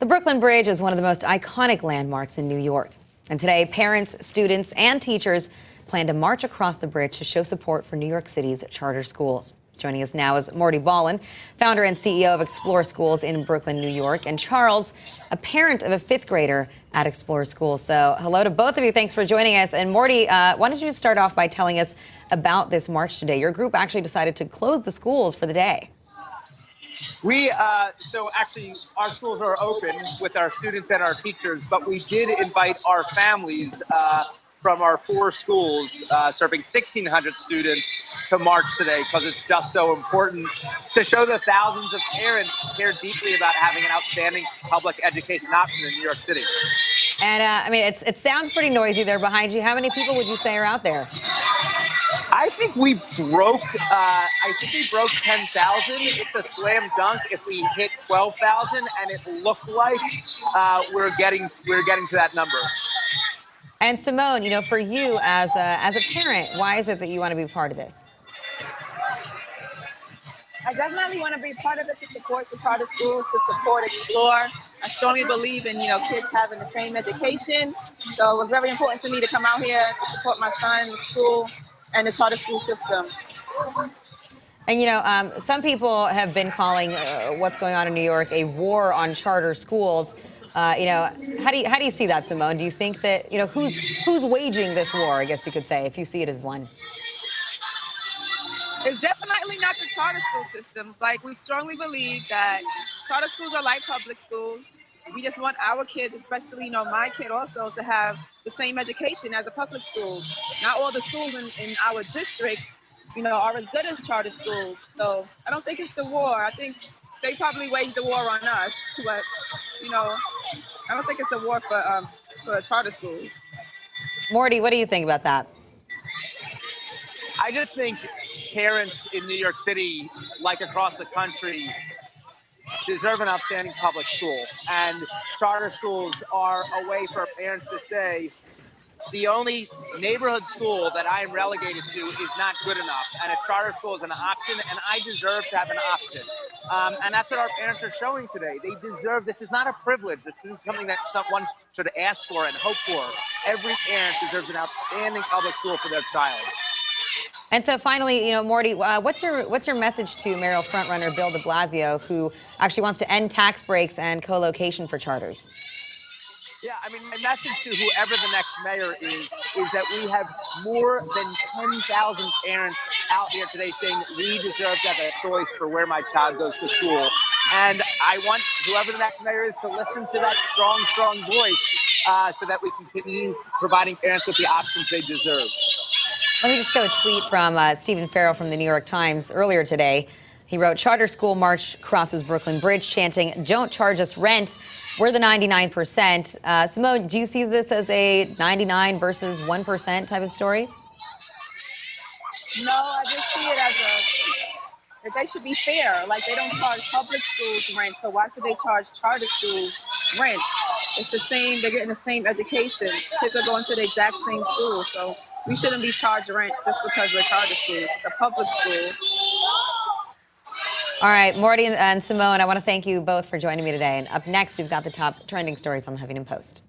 The Brooklyn Bridge is one of the most iconic landmarks in New York. And today, parents, students, and teachers plan to march across the bridge to show support for New York City's charter schools. Joining us now is Morty Ballin, founder and CEO of Explore Schools in Brooklyn, New York, and Charles, a parent of a fifth grader at Explore Schools. So hello to both of you. Thanks for joining us. And Morty, why don't you start off by telling us about this march today? Your group actually decided to close the schools for the day. So actually our schools are open with our students and our teachers, but we did invite our families from our 4 schools serving 1,600 students to march today because it's just so important to show the thousands of parents who care deeply about having an outstanding public education option in New York City. And I mean, it sounds pretty noisy there behind you. How many people would you say are out there? I think we broke 10,000. It's a slam dunk if we hit 12,000, and it looked like we're getting to that number. And Simone, you know, for you as a parent, why is it that you want to be part of this? I definitely want to be part of it to support the charter schools, to support Explore. I strongly believe in, kids having the same education. So it was very important to me to come out here to support my son, the school, and the charter school system. And some people have been calling what's going on in New York a war on charter schools. How do you see that, Simone? Do you think that who's waging this war? I guess you could say, if you see it as one. It's definitely not the charter school systems. Like, we strongly believe that charter schools are like public schools. We just want our kids, especially, my kid also, to have the same education as a public school. Not all the schools in our district, are as good as charter schools. So I don't think it's the war. I think they probably waged the war on us. But, I don't think it's a war for charter schools. Morty, what do you think about that? I just think parents in New York City, like across the country, deserve an outstanding public school. And charter schools are a way for parents to say, the only neighborhood school that I am relegated to is not good enough. And a charter school is an option, and I deserve to have an option. And that's what our parents are showing today. They deserve, this is not a privilege. This isn't something that someone should ask for and hope for. Every parent deserves an outstanding public school for their child. And so finally, Morty, what's your message to Mayoral frontrunner Bill de Blasio, who actually wants to end tax breaks and co-location for charters? Yeah, I mean, my message to whoever the next mayor is that we have more than 10,000 parents out here today saying we deserve to have a choice for where my child goes to school. And I want whoever the next mayor is to listen to that strong voice so that we can continue providing parents with the options they deserve. Let me just show a tweet from Stephen Farrell from the New York Times earlier today. He wrote, "Charter school march crosses Brooklyn Bridge chanting, 'Don't charge us rent. We're the 99%. Simone, do you see this as a 99 versus 1% type of story? No, I just see it as that they should be fair. Like, they don't charge public schools rent, so why should they charge charter schools rent? It's the same, they're getting the same education. Kids are going to the exact same school, so we shouldn't be charged rent just because we're charter schools. It's a public school." All right, Morty and Simone, I want to thank you both for joining me today. And up next, we've got the top trending stories on the Huffington Post.